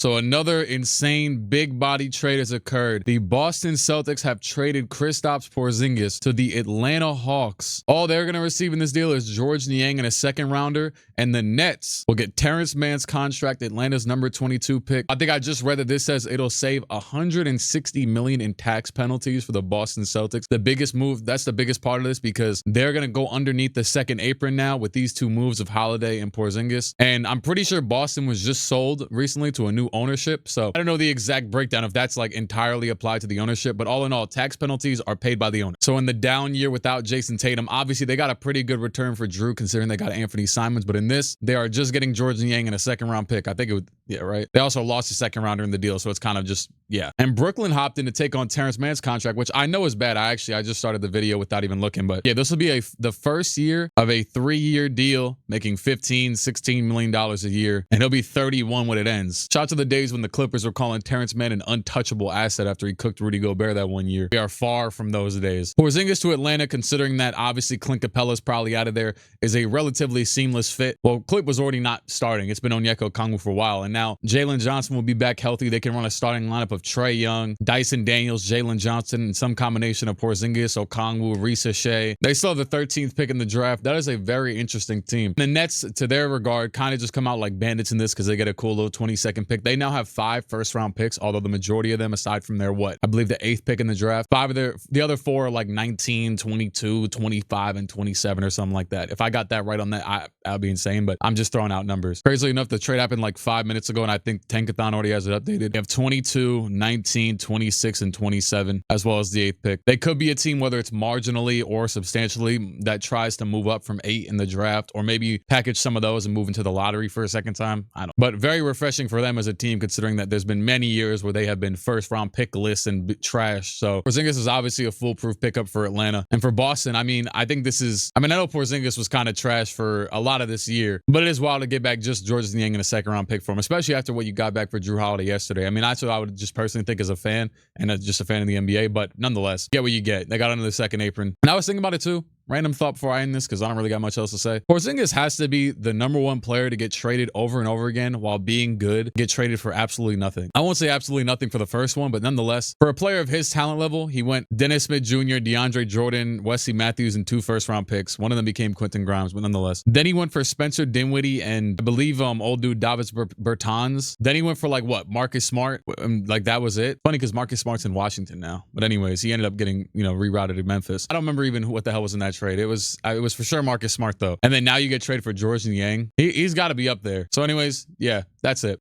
So another insane big body trade has occurred. The Boston Celtics have traded Kristaps Porzingis to the Atlanta Hawks. All they're going to receive in this deal is George Niang and a second rounder, and the Nets will get Terrence Mann's contract, Atlanta's number 22 pick. I think I just read that this says it'll save $160 million in tax penalties for the Boston Celtics. The biggest move, that's the biggest part of this, because they're going to go underneath the second apron now with these two moves of Holiday and Porzingis. And I'm pretty sure Boston was just sold recently to a new ownership. So I don't know the exact breakdown if that's like entirely applied to the ownership, but all in all, tax penalties are paid by the owner. So in the down year without Jason Tatum, obviously they got a pretty good return for Drew considering they got Anthony Simons, but in this, they are just getting George Niang and a second round pick. I think it would, yeah, right? They also lost a second rounder in the deal, so it's kind of just, yeah. And Brooklyn hopped in to take on Terrence Mann's contract, which I know is bad. I just started the video without even looking, but yeah, this will be the first year of a 3-year deal, making $16 million a year, and he'll be 31 when it ends. Shout out to the days when the Clippers were calling Terrence Mann an untouchable asset after he cooked Rudy Gobert that one year. We are far from those days. Porzingis to Atlanta, considering that obviously Clint Capella's probably out of there, is a relatively seamless fit. Well, Clint was already not starting. It's been Onyeka Okongwu for a while, and now Jalen Johnson will be back healthy. They can run a starting lineup of Trae Young, Dyson Daniels, Jalen Johnson, and some combination of Porzingis, Okongwu, Risa Shea. They still have the 13th pick in the draft. That is a very interesting team. The Nets, to their regard, kind of just come out like bandits in this because they get a cool little 22nd pick. They now have 5 first-round picks, although the majority of them, aside from their I believe the 8th pick in the draft, 5 of the other 4 are like 19, 22, 25, and 27 or something like that. If I got that right on that, I'll be insane, but I'm just throwing out numbers. Crazily enough, the trade happened like 5 minutes ago, and I think Tankathon already has it updated. They have 22, 19, 26, and 27, as well as the 8th pick. They could be a team, whether it's marginally or substantially, that tries to move up from 8 in the draft, or maybe package some of those and move into the lottery for a second time. I don't know. But very refreshing for them as a team, considering that there's been many years where they have been first-round pick lists and trash. So Porzingis is obviously a foolproof pickup for Atlanta. And for Boston, I mean, I think this is, I know Porzingis was kind of trash for a lot of this year, but it is wild to get back just George Niang and a second-round pick for him, especially after what you got back for Drew Holiday yesterday. I mean, that's what I would just personally think as a fan and as just a fan of the NBA, but nonetheless, get what you get. They got under the second apron. And I was thinking about it too. Random thought before I end this, because I don't really got much else to say. Porzingis has to be the #1 player to get traded over and over again while being good, get traded for absolutely nothing. I won't say absolutely nothing for the first one, but nonetheless, for a player of his talent level, he went Dennis Smith Jr., DeAndre Jordan, Wesley Matthews, and 2 first-round picks. One of them became Quentin Grimes, but nonetheless. Then he went for Spencer Dinwiddie and I believe old dude Davis Bertans. Then he went for like what? Marcus Smart. Like that was it. Funny because Marcus Smart's in Washington now. But anyways, he ended up getting, rerouted to Memphis. I don't remember even what the hell was in that trade. It was for sure Marcus Smart though. And then now you get traded for George Niang. He's got to be up there. So anyways, yeah, that's it.